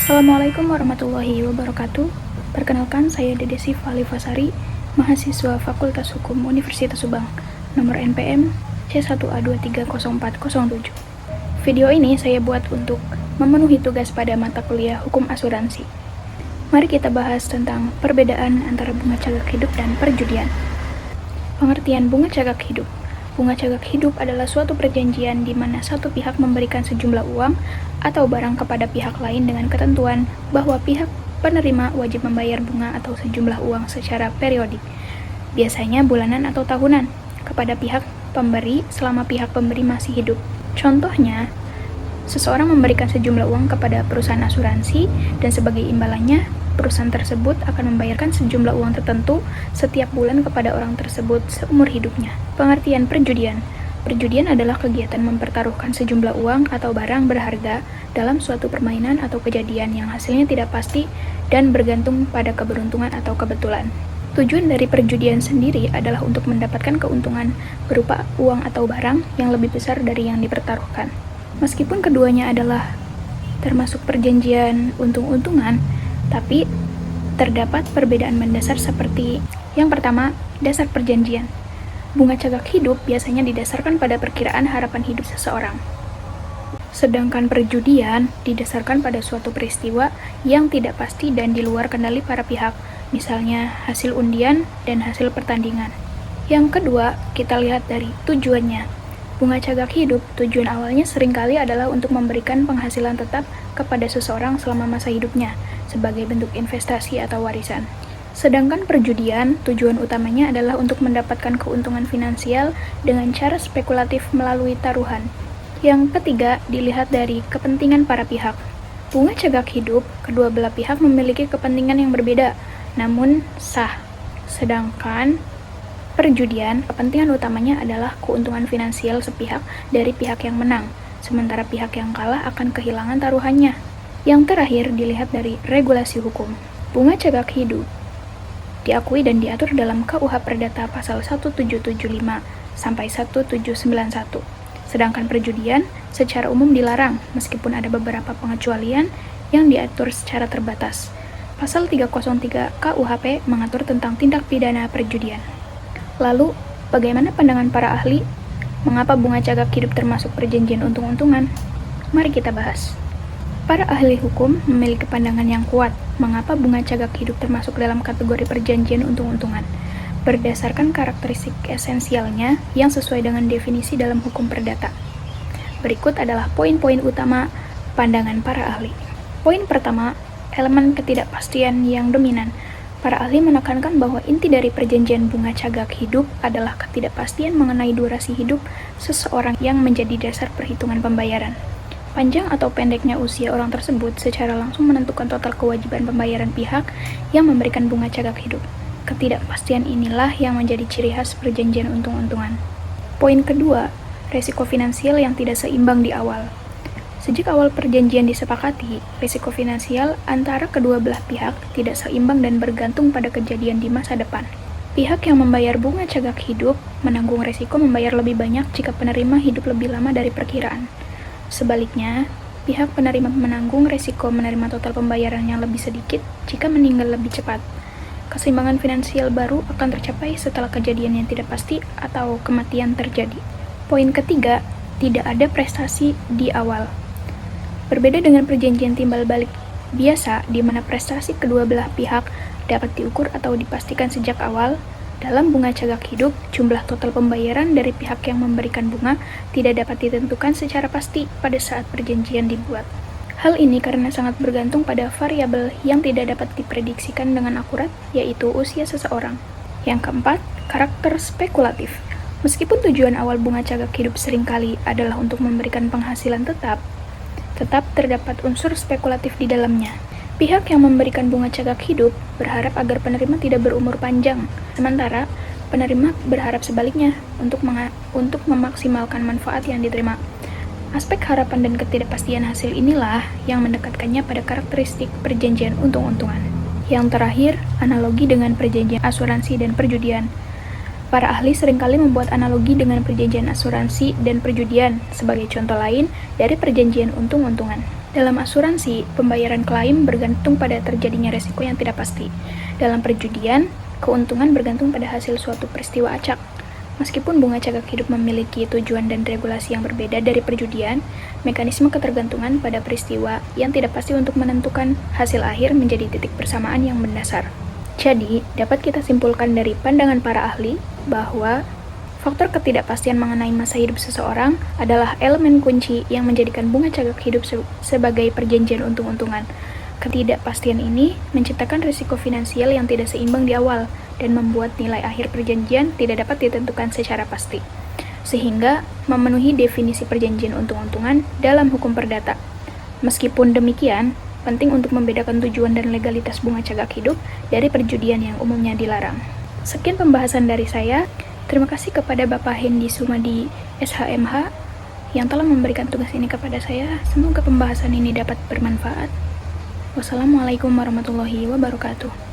Assalamualaikum warahmatullahi wabarakatuh. Perkenalkan, saya Dede Siva Alifasari, mahasiswa Fakultas Hukum Universitas Subang, nomor NPM C1A230407. Video ini saya buat untuk memenuhi tugas pada mata kuliah Hukum Asuransi. Mari kita bahas tentang perbedaan antara bunga cagak hidup dan perjudian. Pengertian bunga cagak hidup. Bunga cagak hidup adalah suatu perjanjian di mana satu pihak memberikan sejumlah uang atau barang kepada pihak lain dengan ketentuan bahwa pihak penerima wajib membayar bunga atau sejumlah uang secara periodik, biasanya bulanan atau tahunan, kepada pihak pemberi selama pihak pemberi masih hidup. Contohnya, seseorang memberikan sejumlah uang kepada perusahaan asuransi dan sebagai imbalannya, perusahaan tersebut akan membayarkan sejumlah uang tertentu setiap bulan kepada orang tersebut seumur hidupnya. Pengertian perjudian. Perjudian adalah kegiatan mempertaruhkan sejumlah uang atau barang berharga dalam suatu permainan atau kejadian yang hasilnya tidak pasti dan bergantung pada keberuntungan atau kebetulan. Tujuan dari perjudian sendiri adalah untuk mendapatkan keuntungan berupa uang atau barang yang lebih besar dari yang dipertaruhkan. Meskipun keduanya adalah termasuk perjanjian untung-untungan, tapi terdapat perbedaan mendasar seperti yang pertama, dasar perjanjian. Bunga cagak hidup biasanya didasarkan pada perkiraan harapan hidup seseorang. Sedangkan perjudian didasarkan pada suatu peristiwa yang tidak pasti dan di luar kendali para pihak, misalnya hasil undian dan hasil pertandingan. Yang kedua, kita lihat dari tujuannya. Bunga cagak hidup, tujuan awalnya seringkali adalah untuk memberikan penghasilan tetap kepada seseorang selama masa hidupnya, sebagai bentuk investasi atau warisan. Sedangkan perjudian, tujuan utamanya adalah untuk mendapatkan keuntungan finansial dengan cara spekulatif melalui taruhan. Yang ketiga, dilihat dari kepentingan para pihak. Bunga cagak hidup, kedua belah pihak memiliki kepentingan yang berbeda, namun sah. Sedangkan perjudian, kepentingan utamanya adalah keuntungan finansial sepihak dari pihak yang menang, sementara pihak yang kalah akan kehilangan taruhannya. Yang terakhir dilihat dari regulasi hukum. Bunga cagak hidup diakui dan diatur dalam KUH Perdata pasal 1775 sampai 1791. Sedangkan perjudian secara umum dilarang, meskipun ada beberapa pengecualian yang diatur secara terbatas. Pasal 303 KUHP mengatur tentang tindak pidana perjudian. Lalu, bagaimana pandangan para ahli? Mengapa bunga cagak hidup termasuk perjanjian untung-untungan? Mari kita bahas. Para ahli hukum memiliki pandangan yang kuat mengapa bunga cagak hidup termasuk dalam kategori perjanjian untung-untungan, berdasarkan karakteristik esensialnya yang sesuai dengan definisi dalam hukum perdata. Berikut adalah poin-poin utama pandangan para ahli. Poin pertama, elemen ketidakpastian yang dominan. Para ahli menekankan bahwa inti dari perjanjian bunga cagak hidup adalah ketidakpastian mengenai durasi hidup seseorang yang menjadi dasar perhitungan pembayaran. Panjang atau pendeknya usia orang tersebut secara langsung menentukan total kewajiban pembayaran pihak yang memberikan bunga cagak hidup. Ketidakpastian inilah yang menjadi ciri khas perjanjian untung-untungan. Poin kedua, resiko finansial yang tidak seimbang di awal. Sejak awal perjanjian disepakati, risiko finansial antara kedua belah pihak tidak seimbang dan bergantung pada kejadian di masa depan. Pihak yang membayar bunga cagak hidup menanggung risiko membayar lebih banyak jika penerima hidup lebih lama dari perkiraan. Sebaliknya, pihak penerima menanggung risiko menerima total pembayaran yang lebih sedikit jika meninggal lebih cepat. Keseimbangan finansial baru akan tercapai setelah kejadian yang tidak pasti atau kematian terjadi. Poin ketiga, tidak ada prestasi di awal. Berbeda dengan perjanjian timbal balik biasa, di mana prestasi kedua belah pihak dapat diukur atau dipastikan sejak awal, dalam bunga cagak hidup, jumlah total pembayaran dari pihak yang memberikan bunga tidak dapat ditentukan secara pasti pada saat perjanjian dibuat. Hal ini karena sangat bergantung pada variabel yang tidak dapat diprediksikan dengan akurat, yaitu usia seseorang. Yang keempat, karakter spekulatif. Meskipun tujuan awal bunga cagak hidup seringkali adalah untuk memberikan penghasilan tetap terdapat unsur spekulatif di dalamnya. Pihak yang memberikan bunga cagak hidup berharap agar penerima tidak berumur panjang, sementara penerima berharap sebaliknya untuk memaksimalkan manfaat yang diterima. Aspek harapan dan ketidakpastian hasil inilah yang mendekatkannya pada karakteristik perjanjian untung-untungan. Yang terakhir, analogi dengan perjanjian asuransi dan perjudian. Para ahli seringkali membuat analogi dengan perjanjian asuransi dan perjudian sebagai contoh lain dari perjanjian untung-untungan. Dalam asuransi, pembayaran klaim bergantung pada terjadinya resiko yang tidak pasti. Dalam perjudian, keuntungan bergantung pada hasil suatu peristiwa acak. Meskipun bunga cagak hidup memiliki tujuan dan regulasi yang berbeda dari perjudian, mekanisme ketergantungan pada peristiwa yang tidak pasti untuk menentukan hasil akhir menjadi titik persamaan yang mendasar. Jadi, dapat kita simpulkan dari pandangan para ahli bahwa faktor ketidakpastian mengenai masa hidup seseorang adalah elemen kunci yang menjadikan bunga cagak hidup sebagai perjanjian untung-untungan. Ketidakpastian ini menciptakan risiko finansial yang tidak seimbang di awal dan membuat nilai akhir perjanjian tidak dapat ditentukan secara pasti, sehingga memenuhi definisi perjanjian untung-untungan dalam hukum perdata. Meskipun demikian, penting untuk membedakan tujuan dan legalitas bunga cagak hidup dari perjudian yang umumnya dilarang. Sekian pembahasan dari saya. Terima kasih kepada Bapak Hendi Sumadi SHMH yang telah memberikan tugas ini kepada saya. Semoga pembahasan ini dapat bermanfaat. Wassalamualaikum warahmatullahi wabarakatuh.